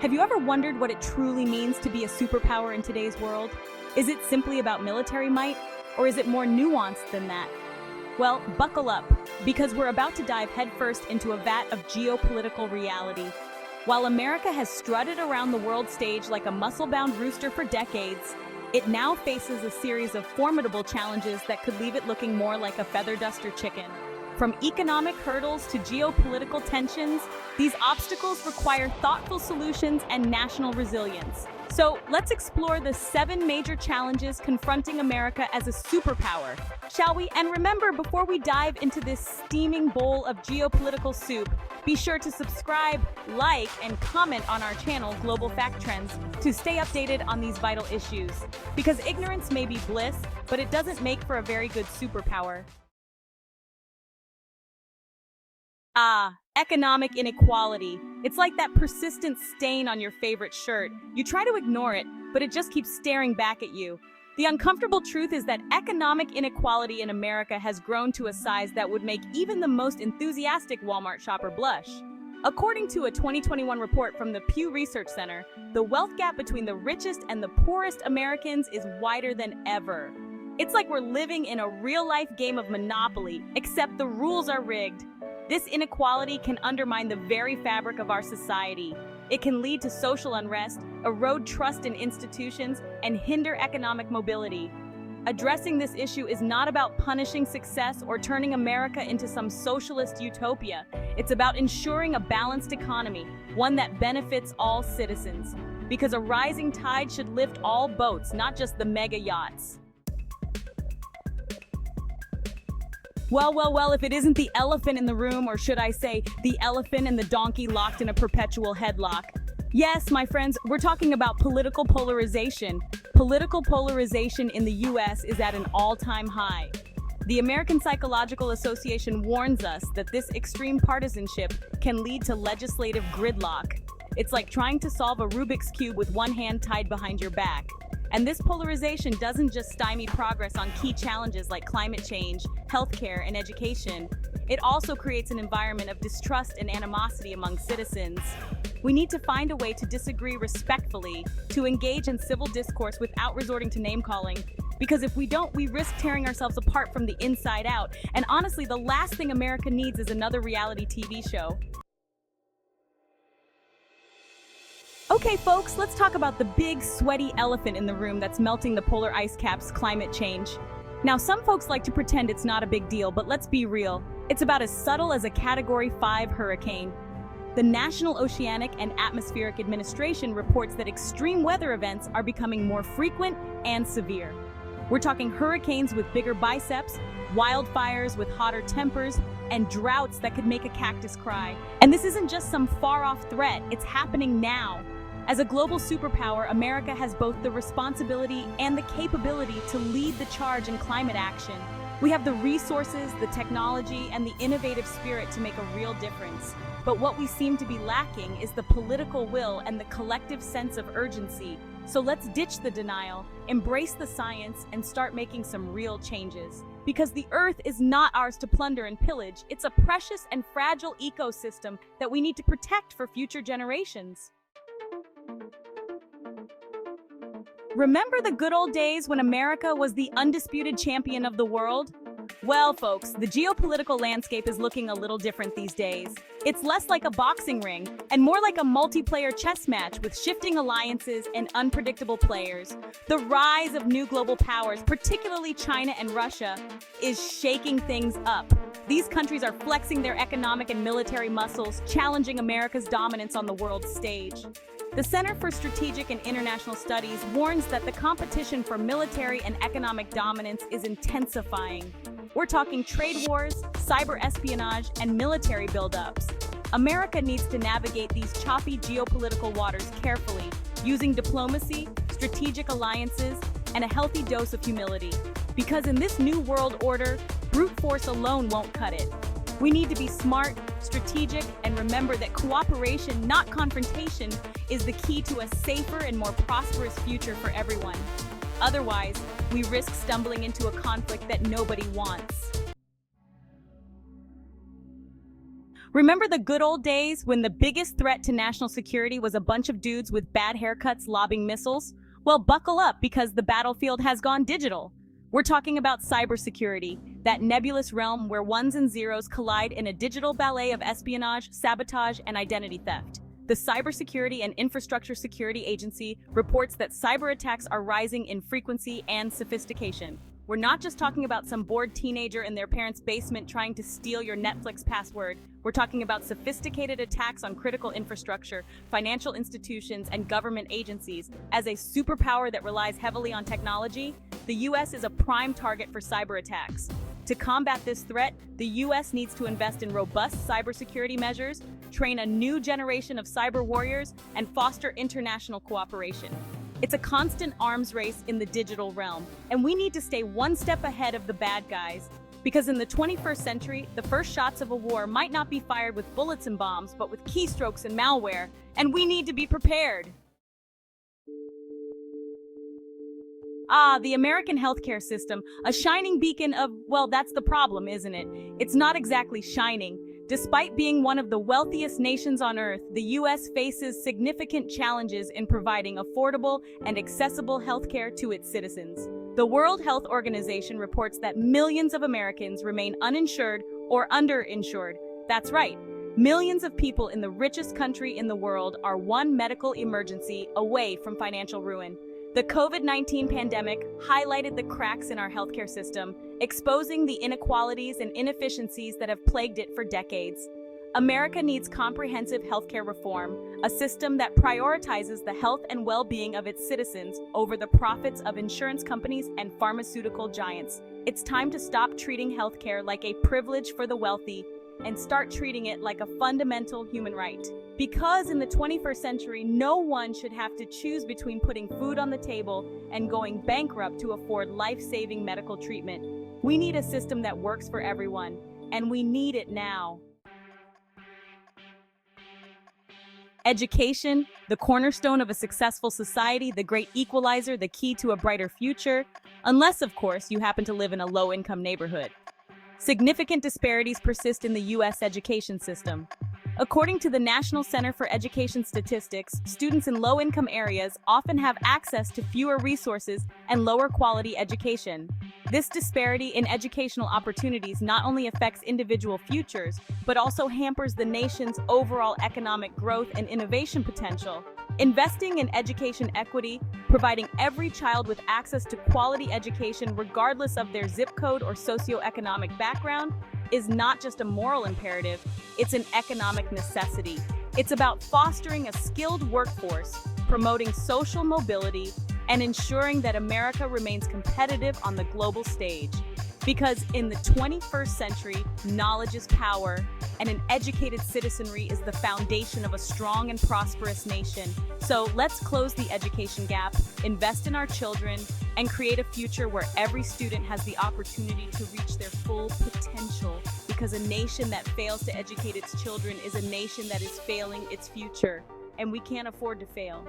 Have you ever wondered what it truly means to be a superpower in today's world? Is it simply about military might, or is it more nuanced than that? Well, buckle up, because we're about to dive headfirst into a vat of geopolitical reality. While America has strutted around the world stage like a muscle-bound rooster for decades, it now faces a series of formidable challenges that could leave it looking more like a feather duster chicken. From economic hurdles to geopolitical tensions, these obstacles require thoughtful solutions and national resilience. So let's explore the 7 major challenges confronting America as a superpower, shall we? And remember, before we dive into this steaming bowl of geopolitical soup, be sure to subscribe, like, and comment on our channel, Global Fact Trends, to stay updated on these vital issues. Because ignorance may be bliss, but it doesn't make for a very good superpower. Economic inequality. It's like that persistent stain on your favorite shirt. You try to ignore it, but it just keeps staring back at you. The uncomfortable truth is that economic inequality in America has grown to a size that would make even the most enthusiastic Walmart shopper blush. According to a 2021 report from the Pew Research Center, the wealth gap between the richest and the poorest Americans is wider than ever. It's like we're living in a real-life game of Monopoly, except the rules are rigged. This inequality can undermine the very fabric of our society. It can lead to social unrest, erode trust in institutions, and hinder economic mobility. Addressing this issue is not about punishing success or turning America into some socialist utopia. It's about ensuring a balanced economy, one that benefits all citizens. Because a rising tide should lift all boats, not just the mega yachts. Well, if it isn't the elephant in the room, or should I say, the elephant and the donkey locked in a perpetual headlock. Yes, my friends, we're talking about political polarization. Political polarization in the US is at an all-time high. The American Psychological Association warns us that this extreme partisanship can lead to legislative gridlock. It's like trying to solve a Rubik's Cube with one hand tied behind your back. And this polarization doesn't just stymie progress on key challenges like climate change, healthcare, and education. It also creates an environment of distrust and animosity among citizens. We need to find a way to disagree respectfully, to engage in civil discourse without resorting to name-calling. Because if we don't, we risk tearing ourselves apart from the inside out. And honestly, the last thing America needs is another reality TV show. Okay, folks, let's talk about the big, sweaty elephant in the room that's melting the polar ice caps: climate change. Now, some folks like to pretend it's not a big deal, but let's be real. It's about as subtle as a Category 5 hurricane. The National Oceanic and Atmospheric Administration reports that extreme weather events are becoming more frequent and severe. We're talking hurricanes with bigger biceps, wildfires with hotter tempers, and droughts that could make a cactus cry. And this isn't just some far-off threat, it's happening now. As a global superpower, America has both the responsibility and the capability to lead the charge in climate action. We have the resources, the technology, and the innovative spirit to make a real difference. But what we seem to be lacking is the political will and the collective sense of urgency. So let's ditch the denial, embrace the science, and start making some real changes. Because the Earth is not ours to plunder and pillage. It's a precious and fragile ecosystem that we need to protect for future generations. Remember the good old days when America was the undisputed champion of the world? Well, folks, the geopolitical landscape is looking a little different these days. It's less like a boxing ring and more like a multiplayer chess match with shifting alliances and unpredictable players. The rise of new global powers, particularly China and Russia, is shaking things up. These countries are flexing their economic and military muscles, challenging America's dominance on the world stage. The Center for Strategic and International Studies warns that the competition for military and economic dominance is intensifying. We're talking trade wars, cyber espionage, and military buildups. America needs to navigate these choppy geopolitical waters carefully, using diplomacy, strategic alliances, and a healthy dose of humility. Because in this new world order, brute force alone won't cut it. We need to be smart, strategic, and remember that cooperation, not confrontation, is the key to a safer and more prosperous future for everyone. Otherwise, we risk stumbling into a conflict that nobody wants. Remember the good old days when the biggest threat to national security was a bunch of dudes with bad haircuts lobbing missiles? Well, buckle up because the battlefield has gone digital. We're talking about cybersecurity, that nebulous realm where ones and zeros collide in a digital ballet of espionage, sabotage, and identity theft. The Cybersecurity and Infrastructure Security Agency reports that cyber attacks are rising in frequency and sophistication. We're not just talking about some bored teenager in their parents' basement trying to steal your Netflix password. We're talking about sophisticated attacks on critical infrastructure, financial institutions, and government agencies. As a superpower that relies heavily on technology, the U.S. is a prime target for cyber attacks. To combat this threat, the U.S. needs to invest in robust cybersecurity measures, train a new generation of cyber warriors, and foster international cooperation. It's a constant arms race in the digital realm, and we need to stay one step ahead of the bad guys. Because in the 21st century, the first shots of a war might not be fired with bullets and bombs, but with keystrokes and malware, and we need to be prepared. The American healthcare system, a shining beacon of, well, that's the problem, isn't it? It's not exactly shining. Despite being one of the wealthiest nations on earth, the U.S. faces significant challenges in providing affordable and accessible healthcare to its citizens. The World Health Organization reports that millions of Americans remain uninsured or underinsured. That's right. Millions of people in the richest country in the world are one medical emergency away from financial ruin. The COVID-19 pandemic highlighted the cracks in our healthcare system, exposing the inequalities and inefficiencies that have plagued it for decades. America needs comprehensive healthcare reform, a system that prioritizes the health and well-being of its citizens over the profits of insurance companies and pharmaceutical giants. It's time to stop treating healthcare like a privilege for the wealthy and start treating it like a fundamental human right. Because in the 21st century, no one should have to choose between putting food on the table and going bankrupt to afford life-saving medical treatment. We need a system that works for everyone, and we need it now. Education, the cornerstone of a successful society, the great equalizer, the key to a brighter future, unless, of course, you happen to live in a low-income neighborhood. Significant disparities persist in the U.S. education system. According to the National Center for Education Statistics, students in low-income areas often have access to fewer resources and lower quality education. This disparity in educational opportunities not only affects individual futures, but also hampers the nation's overall economic growth and innovation potential. Investing in education equity, providing every child with access to quality education regardless of their zip code or socioeconomic background, is not just a moral imperative, it's an economic necessity. It's about fostering a skilled workforce, promoting social mobility, and ensuring that America remains competitive on the global stage. Because in the 21st century, knowledge is power, and an educated citizenry is the foundation of a strong and prosperous nation. So let's close the education gap, invest in our children, and create a future where every student has the opportunity to reach their full potential. Because a nation that fails to educate its children is a nation that is failing its future, and we can't afford to fail.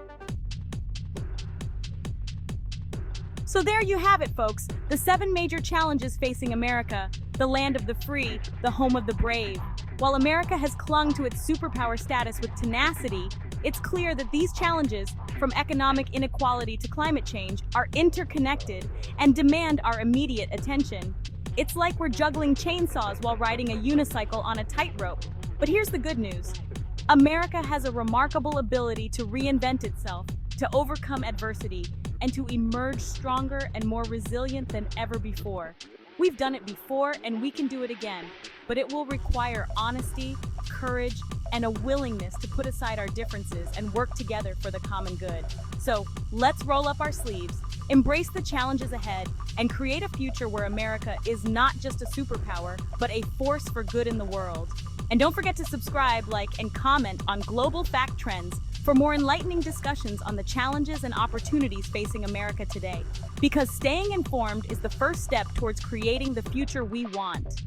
So there you have it, folks, the 7 major challenges facing America, the land of the free, the home of the brave. While America has clung to its superpower status with tenacity, it's clear that these challenges, from economic inequality to climate change, are interconnected and demand our immediate attention. It's like we're juggling chainsaws while riding a unicycle on a tightrope. But here's the good news. America has a remarkable ability to reinvent itself, to overcome adversity, and to emerge stronger and more resilient than ever before. We've done it before, and we can do it again, but it will require honesty, courage, and a willingness to put aside our differences and work together for the common good. So let's roll up our sleeves, embrace the challenges ahead, and create a future where America is not just a superpower, but a force for good in the world. And don't forget to subscribe, like, and comment on Global Fact Trends for more enlightening discussions on the challenges and opportunities facing America today. Because staying informed is the first step towards creating the future we want.